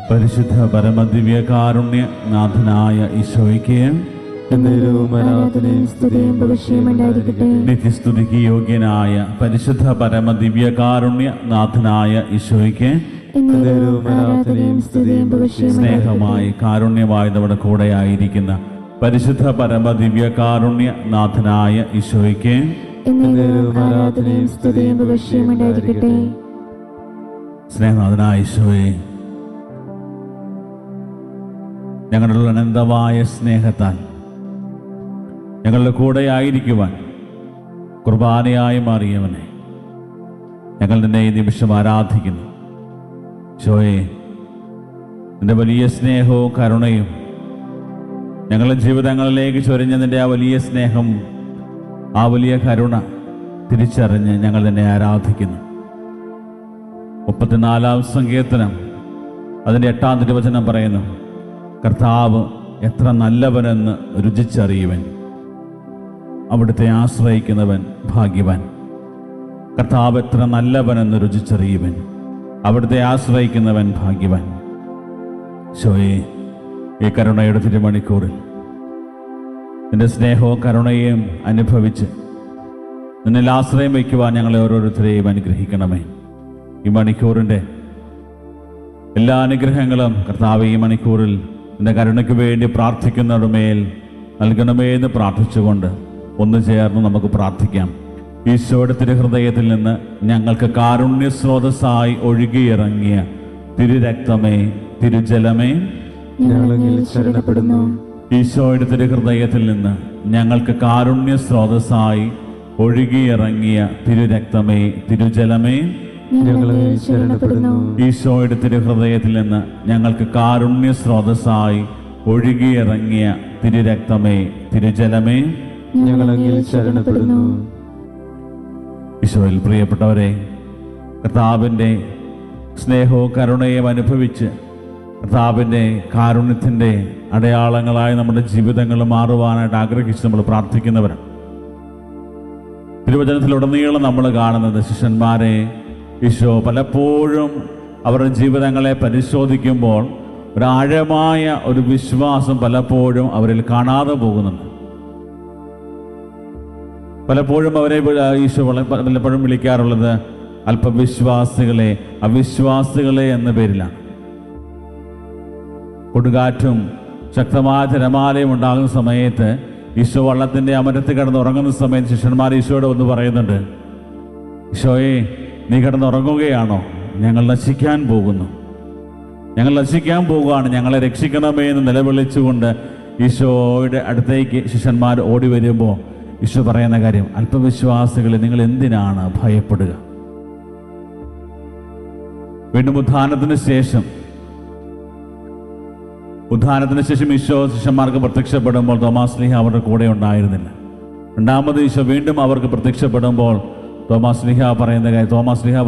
പരിശുദ്ധ പരമദിവ്യകാരുണ്യ നാഥനായ ഈശോയ്ക്ക് നിത്യസ്തുതിക്ക് യോഗ്യനായ പരിശുദ്ധ പരമദിവ്യകാരുണ്യ നാഥനായ ഈശോയ്ക്ക് സ്നേഹമായി കാരുണ്യമായി നമ്മുടെ കൂടെ ആയിരിക്കുന്ന പരിശുദ്ധ പരമദിവ്യകാരുണ്യ നാഥനായ ഈശോയ്ക്ക് സ്നേഹനാഥനായ ഈശോയെ, ഞങ്ങളുടെ അനന്തമായ സ്നേഹത്താൽ ഞങ്ങളുടെ കൂടെ ആയിരിക്കുവാൻ കുർബാനയായി മാറിയവനെ ഞങ്ങൾ നിന്നെ ഈ നിമിഷം ആരാധിക്കുന്നു. ഈശോയെ, നിന്റെ വലിയ സ്നേഹവും കരുണയും ഞങ്ങളുടെ ജീവിതങ്ങളിലേക്ക് ചൊരിഞ്ഞ നിന്റെ ആ വലിയ സ്നേഹം, ആ വലിയ കരുണ തിരിച്ചറിഞ്ഞ് ഞങ്ങൾ നിന്നെ ആരാധിക്കുന്നു. 34-ാം സങ്കീർത്തനം അതിൻ്റെ 8-ാം തിരുവചനം പറയുന്നു, കർത്താവ് എത്ര നല്ലവനെന്ന് രുചിച്ചറിയുവൻ, അവിടുത്തെ ആശ്രയിക്കുന്നവൻ ഭാഗ്യവാൻ. കർത്താവ് എത്ര നല്ലവനെന്ന് രുചിച്ചറിയുവൻ, അവിടുത്തെ ആശ്രയിക്കുന്നവൻ ഭാഗ്യവാൻ. ഈശോയെ, ഈ കരുണയുടെ തിരുമണിക്കൂറിൽ നിന്റെ സ്നേഹവും കരുണയും അനുഭവിച്ച് നിന്നിൽ ആശ്രയം വയ്ക്കുവാൻ ഞങ്ങളെ ഓരോരുത്തരെയും അനുഗ്രഹിക്കണമേ. ഈ മണിക്കൂറിൻ്റെ എല്ലാ അനുഗ്രഹങ്ങളും കർത്താവ് ഈ മണിക്കൂറിൽ നിന്റെ കരുണയ്ക്ക് വേണ്ടി പ്രാർത്ഥിക്കുന്നവരുമേൽ നൽകണമേ എന്ന് പ്രാർത്ഥിച്ചുകൊണ്ട് ഒന്ന് ചേർന്ന് നമുക്ക് പ്രാർത്ഥിക്കാം. ഈശോയുടെ തിരുഹൃദയത്തിൽ നിന്ന് ഞങ്ങൾക്ക് കാരുണ്യ സ്രോതസ്സായി ഒഴുകിയിറങ്ങിയ തിരുരക്തമേ, തിരുജലമേ, ശരണപ്പെടുന്നു. ഈശോയുടെ തിരുഹൃദയത്തിൽ നിന്ന് ഞങ്ങൾക്ക് കാരുണ്യ സ്രോതസ്സായി ഒഴുകിയിറങ്ങിയ തിരുരക്തമേ, തിരുജലമേ, ശരണപ്പെടുന്നു. ഈശോയുടെ തിരുഹൃദയത്തിൽ നിന്ന് ഞങ്ങൾക്ക് കാരുണ്യ സ്രോതസ്സായി ഒഴുകിയിറങ്ങിയ തിരുരക്തമേ, തിരുജലമേ, ശരണപ്പെടുന്നു. ഈശോയിൽ പ്രിയപ്പെട്ടവരെ, കർത്താവിൻ്റെ സ്നേഹവും കരുണയും അനുഭവിച്ച് കർത്താവിൻ്റെ കാരുണ്യത്തിൻ്റെ അടയാളങ്ങളായി നമ്മുടെ ജീവിതങ്ങൾ മാറുവാനായിട്ട് ആഗ്രഹിച്ച് നമ്മൾ പ്രാർത്ഥിക്കുന്നവരാണ്. തിരുവചനത്തിലുടനീളം നമ്മൾ കാണുന്നത് ശിഷ്യന്മാരെ ഈശോ പലപ്പോഴും അവരുടെ ജീവിതങ്ങളെ പരിശോധിക്കുമ്പോൾ ഒരാഴമായ ഒരു വിശ്വാസം പലപ്പോഴും അവരിൽ കാണാതെ പോകുന്നുണ്ട്. പലപ്പോഴും അവരെ ഈശോ പലപ്പോഴും വിളിക്കാറുള്ളത് അല്പവിശ്വാസികളെ, അവിശ്വാസികളെ എന്ന പേരിലാണ്. കൊടുങ്കാറ്റും ശക്തമായ തിരമാലയും ഉണ്ടാകുന്ന സമയത്ത് ഈശോ വള്ളത്തിൻ്റെ അമരത്ത് കിടന്ന് ഉറങ്ങുന്ന സമയത്ത് ശിഷ്യന്മാർ ഈശോയോട് ഒന്ന് പറയുന്നുണ്ട്, ഈശോയെ, നീ കിടന്നുറങ്ങുകയാണോ? ഞങ്ങൾ നശിക്കാൻ പോകുന്നു, ഞങ്ങൾ നശിക്കാൻ പോവുകയാണ്, ഞങ്ങളെ രക്ഷിക്കണമേ എന്ന് നിലവിളിച്ചുകൊണ്ട് ഈശോയുടെ അടുത്തേക്ക് ശിഷ്യന്മാർ ഓടി വരുമ്പോൾ ഈശോ പറയുന്ന കാര്യം, അല്പവിശ്വാസികളെ, നിങ്ങൾ എന്തിനാണ് ഭയപ്പെടുക? വീണ്ടും ഉത്ഥാനത്തിന് ശേഷം ഈശോ ശിഷ്യന്മാർക്ക് പ്രത്യക്ഷപ്പെടുമ്പോൾ തോമാസ് ലീഹ അവരുടെ കൂടെ ഉണ്ടായിരുന്നില്ല. രണ്ടാമത് ഈശോ വീണ്ടും അവർക്ക് പ്രത്യക്ഷപ്പെടുമ്പോൾ തോമാസ് ലീഹ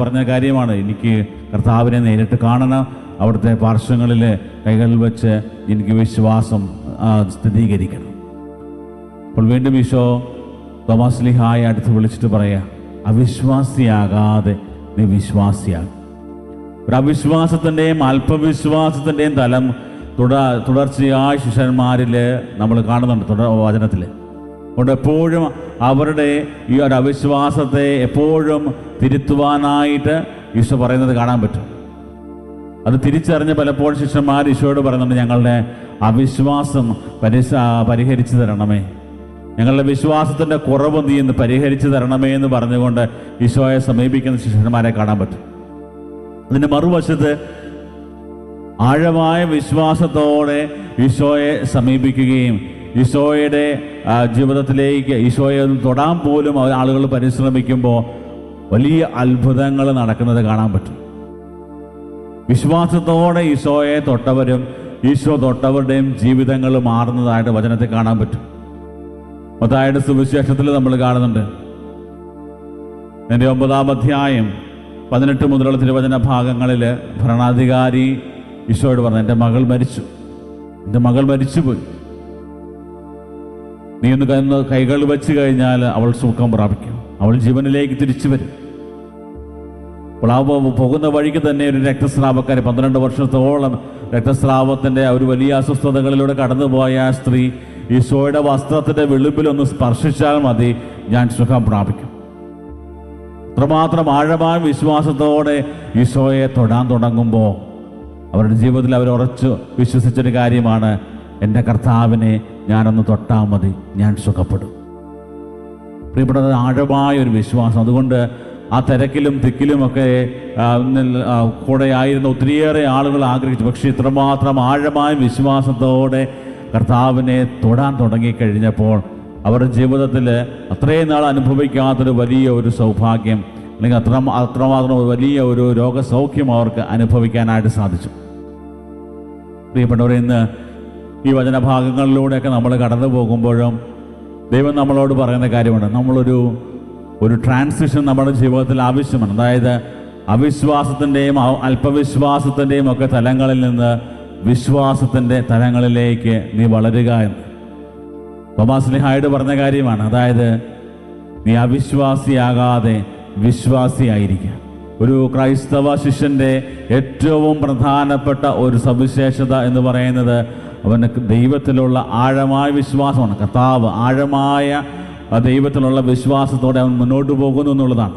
പറഞ്ഞ കാര്യമാണ്, എനിക്ക് കർത്താവിനെ നേരിട്ട് കാണണം, അവിടുത്തെ പാർശ്വങ്ങളിൽ കൈകളിൽ വെച്ച് എനിക്ക് വിശ്വാസം സ്ഥിരീകരിക്കണം. അപ്പോൾ വീണ്ടും ഈശോ തോമാസ് ലീഹായെ അടുത്ത് വിളിച്ചിട്ട് പറയാ, അവിശ്വാസിയാകാതെ നീ വിശ്വാസിയാകും. ഒരു അവിശ്വാസത്തിൻ്റെയും അല്പവിശ്വാസത്തിൻ്റെയും തലം തുടർച്ചയായ ശിഷ്യന്മാരിൽ നമ്മൾ കാണുന്നുണ്ട് വചനത്തിൽ. അതുകൊണ്ട് എപ്പോഴും അവരുടെ ഈ ഒരു അവിശ്വാസത്തെ എപ്പോഴും തിരുത്തുവാനായിട്ട് ഈശോ പറയുന്നത് കാണാൻ പറ്റും. അത് തിരിച്ചറിഞ്ഞ് പലപ്പോഴും ശിഷ്യന്മാർ ഈശോയോട് പറയുന്നുണ്ട്, ഞങ്ങളുടെ അവിശ്വാസം പരിഹരിച്ചു തരണമേ, ഞങ്ങളുടെ വിശ്വാസത്തിൻ്റെ കുറവ് നീ ഇന്ന് പരിഹരിച്ചു തരണമേ എന്ന് പറഞ്ഞുകൊണ്ട് ഈശോയെ സമീപിക്കുന്ന ശിഷ്യന്മാരെ കാണാൻ പറ്റും. അതിൻ്റെ മറുവശത്ത് ആഴമായ വിശ്വാസത്തോടെ ഈശോയെ സമീപിക്കുകയും ഈശോയുടെ ജീവിതത്തിലേക്ക് ഈശോയെ തൊടാൻ പോലും ആളുകൾ പരിശ്രമിക്കുമ്പോൾ വലിയ അത്ഭുതങ്ങൾ നടക്കുന്നത് കാണാൻ പറ്റും. വിശ്വാസത്തോടെ ഈശോയെ തൊട്ടവരും ഈശോ തൊട്ടവരുടെയും ജീവിതങ്ങൾ മാറുന്നതായിട്ട് വചനത്തിൽ കാണാൻ പറ്റും. മത്തായിയുടെ സുവിശേഷത്തിൽ നമ്മൾ കാണുന്നുണ്ട്. എൻ്റെ 9-ാം അധ്യായം 18 മുതലുള്ള തിരുവചന ഭാഗങ്ങളിൽ ഭരണാധികാരി ഈശോയോട് പറഞ്ഞു, എൻ്റെ മകൾ മരിച്ചുപോയി, നീ ഒന്ന് കൈകൾ വെച്ച് കഴിഞ്ഞാൽ അവൾ സുഖം പ്രാപിക്കും, അവൾ ജീവനിലേക്ക് തിരിച്ചു വരും. അപ്പോൾ ആ പോകുന്ന വഴിക്ക് തന്നെ ഒരു രക്തസ്രാവക്കാരി 12 വർഷത്തോളം രക്തസ്രാവത്തിൻ്റെ ഒരു വലിയ അസ്വസ്ഥതകളിലൂടെ കടന്നുപോയ ആ സ്ത്രീ ഈശോയുടെ വസ്ത്രത്തിൻ്റെ വെളുപ്പിലൊന്ന് സ്പർശിച്ചാൽ മതി, ഞാൻ സുഖം പ്രാപിക്കും. അത്രമാത്രം ആഴമായ വിശ്വാസത്തോടെ ഈശോയെ തൊടാൻ തുടങ്ങുമ്പോൾ അവരുടെ ജീവിതത്തിൽ അവർ ഉറച്ചു വിശ്വസിച്ചൊരു കാര്യമാണ്, എൻ്റെ കർത്താവിനെ ഞാനൊന്ന് തൊട്ടാൽ മതി, ഞാൻ സുഖപ്പെടും. പ്രിയപ്പെട്ടത്, ആഴമായ ഒരു വിശ്വാസം. അതുകൊണ്ട് ആ തിരക്കിലും തിക്കിലുമൊക്കെ കൂടെ ആയിരുന്ന ഒത്തിരിയേറെ ആളുകൾ ആഗ്രഹിച്ചു. പക്ഷേ ഇത്രമാത്രം ആഴമായ വിശ്വാസത്തോടെ കർത്താവിനെ തൊടാൻ തുടങ്ങിക്കഴിഞ്ഞപ്പോൾ അവരുടെ ജീവിതത്തിൽ അത്രയും നാൾ അനുഭവിക്കാത്തൊരു വലിയ ഒരു സൗഭാഗ്യം, അല്ലെങ്കിൽ അത്രമാത്രം വലിയ ഒരു രോഗസൗഖ്യം അവർക്ക് അനുഭവിക്കാനായിട്ട് സാധിച്ചു. പ്രിയപ്പെട്ടവർ, ഇന്ന് ഈ വചനഭാഗങ്ങളിലൂടെയൊക്കെ നമ്മൾ കടന്നു പോകുമ്പോഴും ദൈവം നമ്മളോട് പറയുന്ന കാര്യമുണ്ട്, നമ്മളൊരു ട്രാൻസിഷൻ നമ്മുടെ ജീവിതത്തിൽ ആവശ്യമാണ്. അതായത് അവിശ്വാസത്തിൻ്റെയും അല്പവിശ്വാസത്തിൻ്റെയും ഒക്കെ തലങ്ങളിൽ നിന്ന് വിശ്വാസത്തിൻ്റെ തലങ്ങളിലേക്ക് നീ വളരുക എന്ന് തോമാശ്ലീഹായോട് പറഞ്ഞ കാര്യമാണ്. അതായത് നീ അവിശ്വാസിയാകാതെ വിശ്വാസിയായിരിക്കുക. ഒരു ക്രൈസ്തവ ശിഷ്യൻ്റെ ഏറ്റവും പ്രധാനപ്പെട്ട ഒരു സവിശേഷത എന്ന് പറയുന്നത് അവന് ദൈവത്തിലുള്ള ആഴമായ വിശ്വാസമാണ്. കർത്താവ് ആഴമായ ദൈവത്തിലുള്ള വിശ്വാസത്തോടെ അവൻ മുന്നോട്ട് പോകുന്നു എന്നുള്ളതാണ്.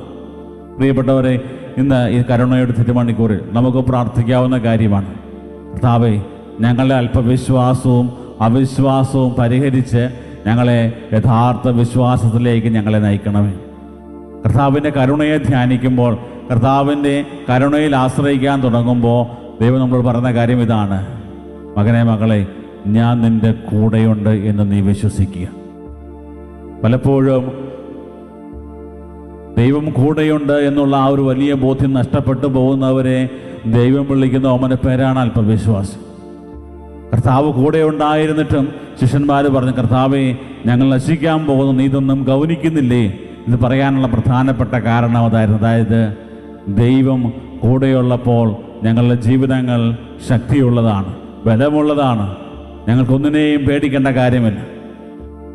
പ്രിയപ്പെട്ടവരെ, ഇന്ന് ഈ കരുണയുടെ തിരുമണിക്കൂറിൽ നമുക്ക് പ്രാർത്ഥിക്കാവുന്ന കാര്യമാണ്, കർത്താവേ, ഞങ്ങളുടെ അല്പവിശ്വാസവും അവിശ്വാസവും പരിഹരിച്ച് ഞങ്ങളെ യഥാർത്ഥ വിശ്വാസത്തിലേക്ക് ഞങ്ങളെ നയിക്കണമേ. കർത്താവിൻ്റെ കരുണയെ ധ്യാനിക്കുമ്പോൾ, കർത്താവിൻ്റെ കരുണയിൽ ആശ്രയിക്കാൻ തുടങ്ങുമ്പോൾ ദൈവം നമ്മളോട് പറയുന്ന കാര്യം ഇതാണ്, മകനെ മകളെ, ഞാൻ നിൻ്റെ കൂടെയുണ്ട് എന്ന് നീ വിശ്വസിക്കുക. പലപ്പോഴും ദൈവം കൂടെയുണ്ട് എന്നുള്ള ആ ഒരു വലിയ ബോധ്യം നഷ്ടപ്പെട്ടു പോകുന്നവരെ ദൈവം വിളിക്കുന്ന ഓമന പേരാണ് അല്പവിശ്വാസി. കർത്താവ് കൂടെ ഉണ്ടായിരുന്നിട്ടും ശിഷ്യന്മാർ പറഞ്ഞു, കർത്താവേ, ഞങ്ങൾ നശിക്കാൻ പോകുന്നു, നീ ഇതൊന്നും ഗൗനിക്കുന്നില്ലേ? ഇത് പറയാനുള്ള പ്രധാനപ്പെട്ട കാരണം അതായിരുന്നു. അതായത് ദൈവം കൂടെയുള്ളപ്പോൾ ഞങ്ങളുടെ ജീവിതങ്ങൾ ശക്തിയുള്ളതാണ്, ബലമുള്ളതാണ്, ഞങ്ങൾക്കൊന്നിനെയും പേടിക്കേണ്ട കാര്യമില്ല.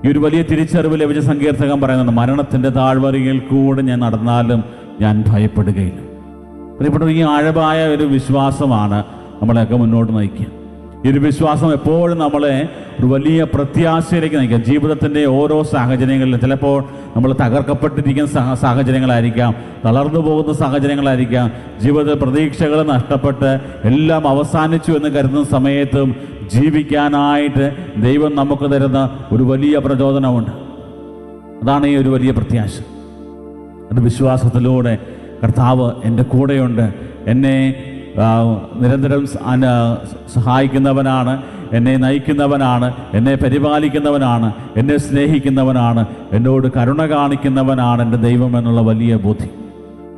ഈ ഒരു വലിയ തിരിച്ചറിവ് ലഭിച്ച സങ്കീർത്തകൻ പറയുന്നുണ്ട്, മരണത്തിൻ്റെ താഴ്വരയിൽ കൂടെ ഞാൻ നടന്നാലും ഞാൻ ഭയപ്പെടുകയില്ല. പ്രിയപ്പെട്ട, ഈ ആഴമായ ഒരു വിശ്വാസമാണ് നമ്മളെയൊക്കെ മുന്നോട്ട് നയിക്കുക. ഈ ഒരു വിശ്വാസം എപ്പോഴും നമ്മളെ ഒരു വലിയ പ്രത്യാശയിലേക്ക് നയിക്കുക. ജീവിതത്തിൻ്റെ ഓരോ സാഹചര്യങ്ങളിലും ചിലപ്പോൾ നമ്മൾ തകർക്കപ്പെട്ടിരിക്കുന്ന സാഹചര്യങ്ങളായിരിക്കാം, തളർന്നു പോകുന്ന സാഹചര്യങ്ങളായിരിക്കാം, ജീവിതത്തിൽ പ്രതീക്ഷകൾ നഷ്ടപ്പെട്ട് എല്ലാം അവസാനിച്ചു എന്ന് കരുതുന്ന സമയത്തും ജീവിക്കാനായിട്ട് ദൈവം നമുക്ക് തരുന്ന ഒരു വലിയ പ്രചോദനമുണ്ട്. അതാണ് ഈ ഒരു വലിയ പ്രത്യാശ. അത് വിശ്വാസത്തിലൂടെ കർത്താവ് എൻ്റെ കൂടെയുണ്ട്, എന്നെ നിരന്തരം സഹായിക്കുന്നവനാണ്, എന്നെ നയിക്കുന്നവനാണ്, എന്നെ പരിപാലിക്കുന്നവനാണ്, എന്നെ സ്നേഹിക്കുന്നവനാണ്, എന്നോട് കരുണ കാണിക്കുന്നവനാണ് എൻ്റെ ദൈവം എന്നുള്ള വലിയ ബോധ്യം.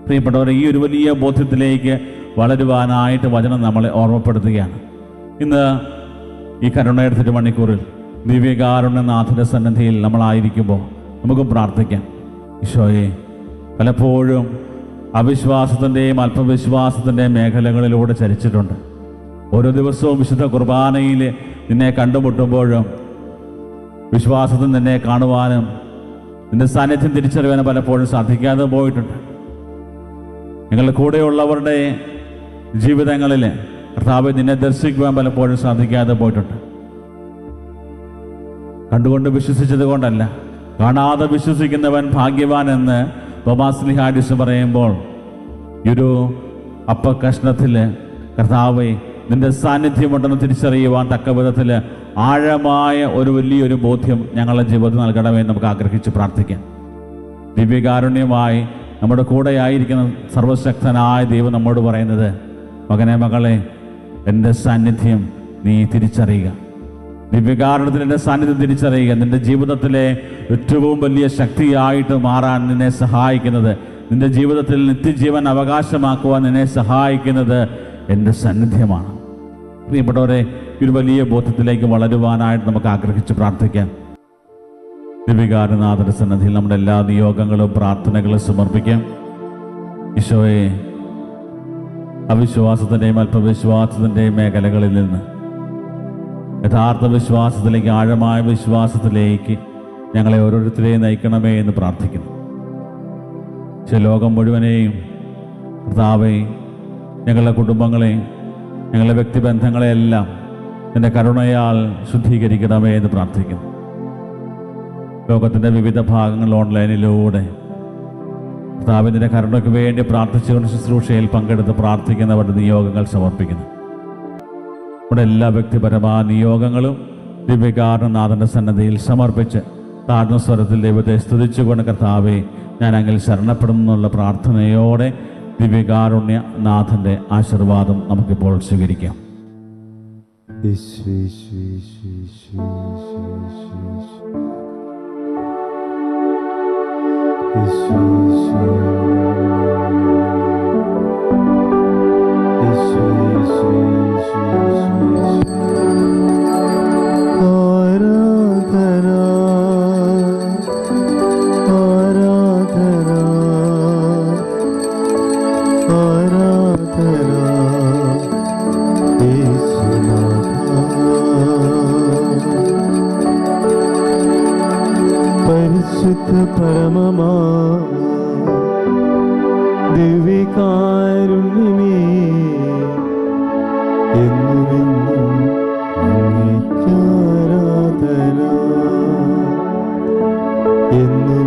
പ്രിയപ്പെട്ടവരെ, ഈ ഒരു വലിയ ബോധ്യത്തിലേക്ക് വളരുവാനായിട്ട് വചനം നമ്മളെ ഓർമ്മപ്പെടുത്തുകയാണ്. ഇന്ന് ഈ കരുണയുടെ തിരുമണിക്കൂറിൽ ദിവ്യകാരുണ്യനാഥന്റെ സന്നിധിയിൽ നമ്മളായിരിക്കുമ്പോൾ നമുക്ക് പ്രാർത്ഥിക്കാം. ഈശോയെ, പലപ്പോഴും അവിശ്വാസത്തിൻ്റെയും അല്പവിശ്വാസത്തിൻ്റെയും മേഖലകളിലൂടെ ചരിച്ചിട്ടുണ്ട്. ഓരോ ദിവസവും വിശുദ്ധ കുർബാനയിൽ നിന്നെ കണ്ടുമുട്ടുമ്പോഴും വിശ്വാസത്തിൽ നിന്നെ കാണുവാനും നിന്റെ സാന്നിധ്യം തിരിച്ചറിയാനും പലപ്പോഴും സാധിക്കാതെ പോയിട്ടുണ്ട്. ഞങ്ങളുടെ കൂടെയുള്ളവരുടെ ജീവിതങ്ങളിൽ കർത്താവെ നിന്നെ ദർശിക്കുവാൻ പലപ്പോഴും സാധിക്കാതെ പോയിട്ടുണ്ട്. കണ്ടുകൊണ്ട് വിശ്വസിച്ചത് കൊണ്ടല്ല, കാണാതെ വിശ്വസിക്കുന്നവൻ ഭാഗ്യവാൻ എന്ന് തോമാശ്ലീഹാ പറയുമ്പോൾ ഈ ഒരു അപ്പക്കഷ്ണത്തിൽ കർത്താവെ നിന്റെ സാന്നിധ്യമുണ്ടെന്ന് തിരിച്ചറിയുവാൻ തക്ക വിധത്തിൽ ആഴമായ ഒരു വലിയൊരു ബോധ്യം ഞങ്ങളുടെ ജീവിതത്തിൽ നൽകണമെന്ന് നമുക്ക് ആഗ്രഹിച്ച് പ്രാർത്ഥിക്കാം. ദിവ്യകാരുണ്യമായി നമ്മുടെ കൂടെയായിരിക്കുന്ന സർവശക്തനായ ദൈവം നമ്മോട് പറയുന്നത്, മകനെ മകളെ, എൻ്റെ സാന്നിധ്യം നീ തിരിച്ചറിയുക. ദിവ്യകാരുണ്യത്തിൽ എൻ്റെ സാന്നിധ്യം തിരിച്ചറിയുക. നിൻ്റെ ജീവിതത്തിലെ ഏറ്റവും വലിയ ശക്തിയായിട്ട് മാറാൻ നിന്നെ സഹായിക്കുന്നത്, നിൻ്റെ ജീവിതത്തിൽ നിത്യജീവൻ അവകാശമാക്കുവാൻ നിന്നെ സഹായിക്കുന്നത് എൻ്റെ സാന്നിധ്യമാണ്. പ്രിയപ്പെട്ടവരെ, ഒരു വലിയ ബോധ്യത്തിലേക്ക് വളരുവാനായിട്ട് നമുക്ക് ആഗ്രഹിച്ച് പ്രാർത്ഥിക്കാം. ദിവ്യകാരുണ്യനാഥന്റെ സന്നിധിയിൽ നമ്മുടെ എല്ലാ നിയോഗങ്ങളും പ്രാർത്ഥനകളും സമർപ്പിക്കാം. ഈശോയെ, അവിശ്വാസത്തിൻ്റെയും അല്പവിശ്വാസത്തിൻ്റെയും മേഖലകളിൽ നിന്ന് യഥാർത്ഥ വിശ്വാസത്തിലേക്ക്, ആഴമായ വിശ്വാസത്തിലേക്ക് ഞങ്ങളെ ഓരോരുത്തരെയും നയിക്കണമേ എന്ന് പ്രാർത്ഥിക്കുന്നു. ലോകം മുഴുവനെയും കർത്താവേ, ഞങ്ങളുടെ കുടുംബങ്ങളെ, ഞങ്ങളുടെ വ്യക്തിബന്ധങ്ങളെയെല്ലാം നിന്റെ കരുണയാൽ ശുദ്ധീകരിക്കണമേ എന്ന് പ്രാർത്ഥിക്കുന്നു. ലോകത്തിൻ്റെ വിവിധ ഭാഗങ്ങൾ ഓൺലൈനിലൂടെ കർത്താവിൻ്റെ കരുണയ്ക്ക് വേണ്ടി പ്രാർത്ഥിച്ചുകൊണ്ട് ശുശ്രൂഷയിൽ പങ്കെടുത്ത് പ്രാർത്ഥിക്കുന്നവരുടെ നിയോഗങ്ങൾ സമർപ്പിക്കുന്നു. നമ്മുടെ എല്ലാ വ്യക്തിപരമായ നിയോഗങ്ങളും ദിവ്യകാരുണ്യനാഥൻ്റെ സന്നദ്ധിയിൽ സമർപ്പിച്ച് താഴ്ന്ന സ്വരത്തിൽ ദൈവത്തെ സ്തുതിച്ചുകൊണ്ട് കർത്താവെ, ഞാൻ അങ്ങിൽ ശരണപ്പെടുന്നു എന്നുള്ള പ്രാർത്ഥനയോടെ ദിവ്യകാരുണ്യനാഥൻ്റെ ആശീർവാദം നമുക്കിപ്പോൾ സ്വീകരിക്കാം. പരമമാ ദിവ്യകാരുണ്യമേ, എന്നുമെന്നും അങ്ങേയ്ക്കാരാധന, എന്നും